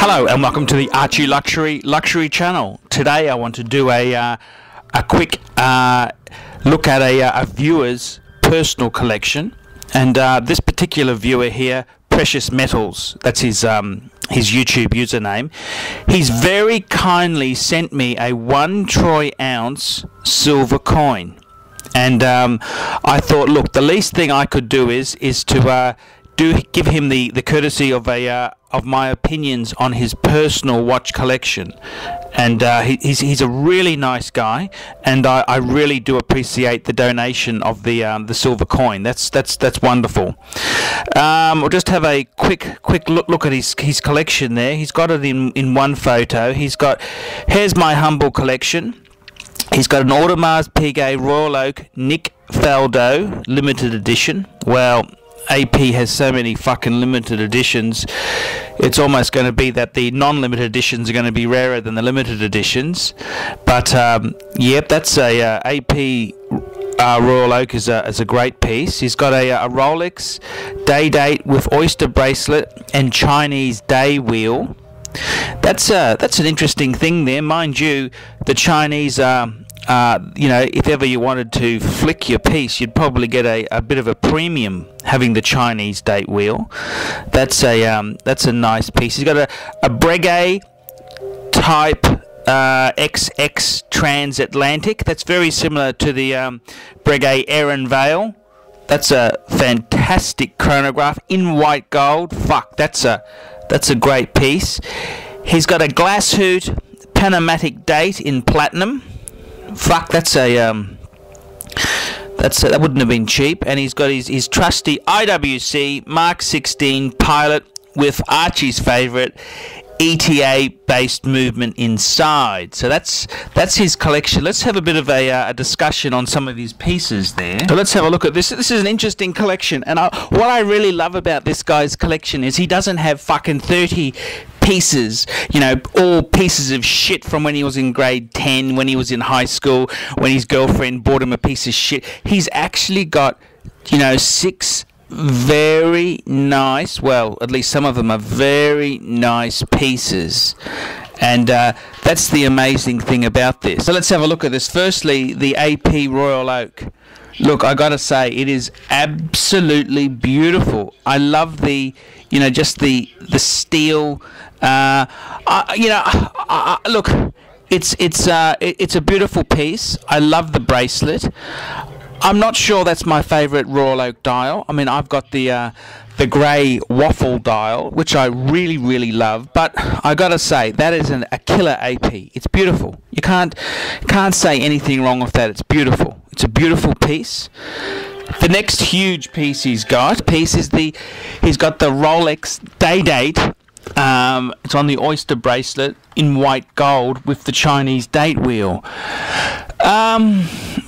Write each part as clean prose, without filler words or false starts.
Hello and welcome to the ArchieLuxury luxury channel. Today I want to do a quick look at a viewer's personal collection, and this particular viewer here, Precious Metals, that's his YouTube username. He's very kindly sent me a 1 troy ounce silver coin, and I thought, look, the least thing I could do is to give him the courtesy of my opinions on his personal watch collection. And he's a really nice guy, and I really do appreciate the donation of the silver coin. That's wonderful. We'll just have a quick look at his collection there. He's got it in one photo. Here's my humble collection. He's got an Audemars Piguet Royal Oak Nick Faldo limited edition. Well, AP has so many fucking limited editions, it's almost going to be that the non-limited editions are going to be rarer than the limited editions. But yep, that's a AP Royal Oak is a great piece. He's got a Rolex day date with oyster bracelet and Chinese day wheel. That's an interesting thing there, mind you. The Chinese you know, if ever you wanted to flick your piece, you'd probably get a bit of a premium having the Chinese date wheel. That's a nice piece. He's got a Breguet type XX transatlantic. That's very similar to the Breguet Erin Vale. That's a fantastic chronograph in white gold. Fuck, that's a great piece. He's got a Glashütte Panamatic date in platinum. Fuck, that wouldn't have been cheap. And he's got his trusty IWC Mark 16 Pilot with Archie's favourite ETA based movement inside. So that's his collection. Let's have a bit of a discussion on some of his pieces there. So let's have a look at this. This is an interesting collection, and what I really love about this guy's collection is he doesn't have fucking 30 pieces, you know, all pieces of shit from when he was in grade 10, when he was in high school, when his girlfriend bought him a piece of shit. He's actually got, you know, 6 very nice, well, at least some of them are very nice pieces, and that's the amazing thing about this. So let's have a look at this. Firstly, the AP Royal Oak. Look, I gotta say, it is absolutely beautiful. I love the, you know, just the steel. You know, look, it's a beautiful piece. I love the bracelet. I'm not sure that's my favourite Royal Oak dial. I mean, I've got the grey waffle dial, which I really love. But I gotta say, that is a killer AP. It's beautiful. You can't say anything wrong with that. It's beautiful. It's a beautiful piece. The next huge piece he's got is he's got the Rolex day date. It's on the oyster bracelet in white gold with the Chinese date wheel.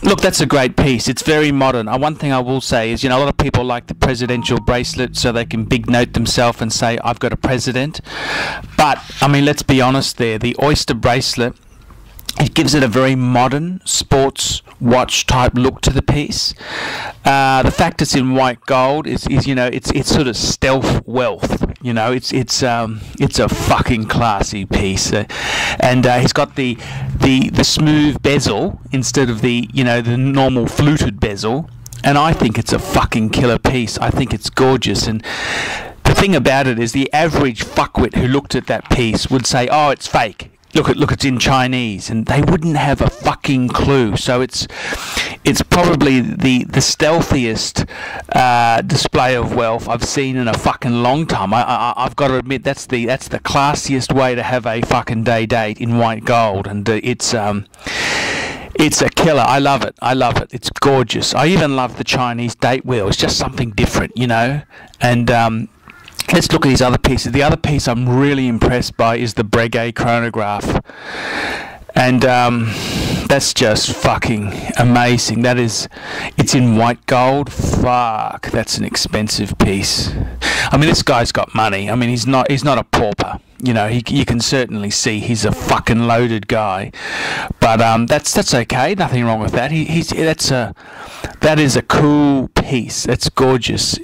Look, that's a great piece. It's very modern. One thing I will say is, you know, a lot of people like the presidential bracelet so they can big note themselves and say, I've got a president. But, I mean, let's be honest there. The oyster bracelet, it gives it a very modern sports watch type look to the piece. The fact it's in white gold is you know, it's sort of stealth wealth. You know, it's a fucking classy piece, and he's got the smooth bezel instead of the, you know, the normal fluted bezel, and I think it's a fucking killer piece. I think it's gorgeous, and the thing about it is the average fuckwit who looked at that piece would say, oh, it's fake. Look, it's in Chinese, and they wouldn't have a fucking clue. So it's probably the stealthiest display of wealth I've seen in a fucking long time. I've got to admit, that's the classiest way to have a fucking day date in white gold, and it's a killer. I love it. It's gorgeous. I even love the Chinese date wheel. It's just something different, you know. And let's look at these other pieces. The other piece I'm really impressed by is the Breguet chronograph, and that's just fucking amazing. It's in white gold. Fuck, that's an expensive piece. I mean, this guy's got money. I mean, he's not a pauper. You know, you can certainly see he's a fucking loaded guy. But that's okay. Nothing wrong with that. That is a cool piece. It's gorgeous.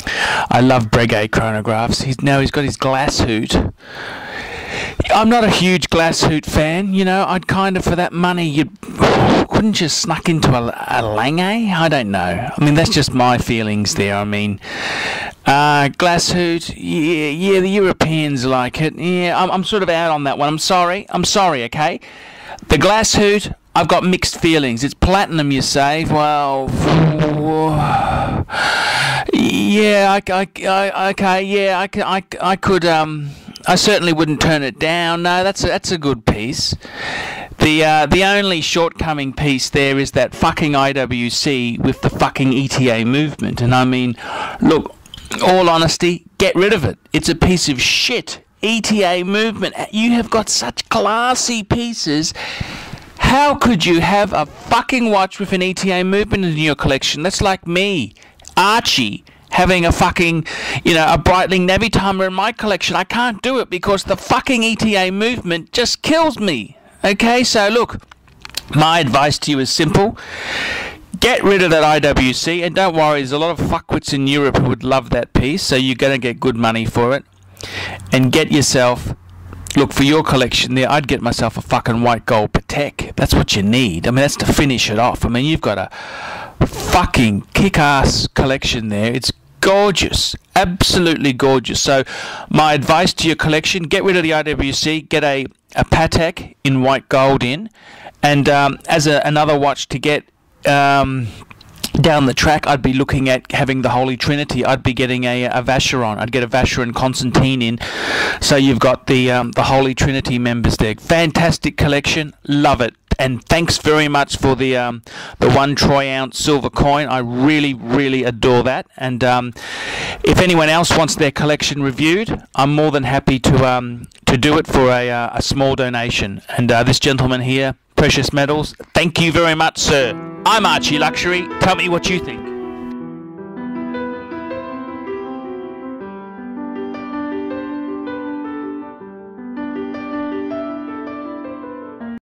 I love Breguet chronographs. He's got his Glashütte. I'm not a huge Glashütte fan, you know. I'd kind of, for that money, you couldn't just snuck into a Lange? I don't know. I mean, that's just my feelings there. I mean, Glashütte, yeah, the Europeans like it. Yeah, I'm sort of out on that one. I'm sorry, okay? The Glashütte, I've got mixed feelings. It's platinum, you say. Well, yeah, okay, yeah, I could, I certainly wouldn't turn it down. No, that's a good piece. The only shortcoming piece there is that fucking IWC with the fucking ETA movement. And I mean, look, all honesty, get rid of it. It's a piece of shit. ETA movement. You have got such classy pieces. How could you have a fucking watch with an ETA movement in your collection? That's like me, Archie, having a fucking, you know, a Breitling Navitimer in my collection. I can't do it because the fucking ETA movement just kills me. Okay, so look, my advice to you is simple. Get rid of that IWC, and don't worry, there's a lot of fuckwits in Europe who would love that piece, so you're going to get good money for it. And get yourself, look, for your collection there, I'd get myself a fucking white gold Patek. That's what you need. I mean, that's to finish it off. I mean, you've got a fucking kick-ass collection there. It's gorgeous, absolutely gorgeous. So my advice to your collection, get rid of the IWC, get a Patek in white gold in, and as another watch to get down the track, I'd be looking at having the Holy Trinity. I'd be getting a Vacheron. I'd get a Vacheron Constantine in, so you've got the Holy Trinity members there. Fantastic collection, love it. And thanks very much for the 1 troy ounce silver coin. I really adore that. And if anyone else wants their collection reviewed, I'm more than happy to do it for a small donation. And this gentleman here, Precious Metals, thank you very much, sir. I'm ArchieLuxury. Tell me what you think.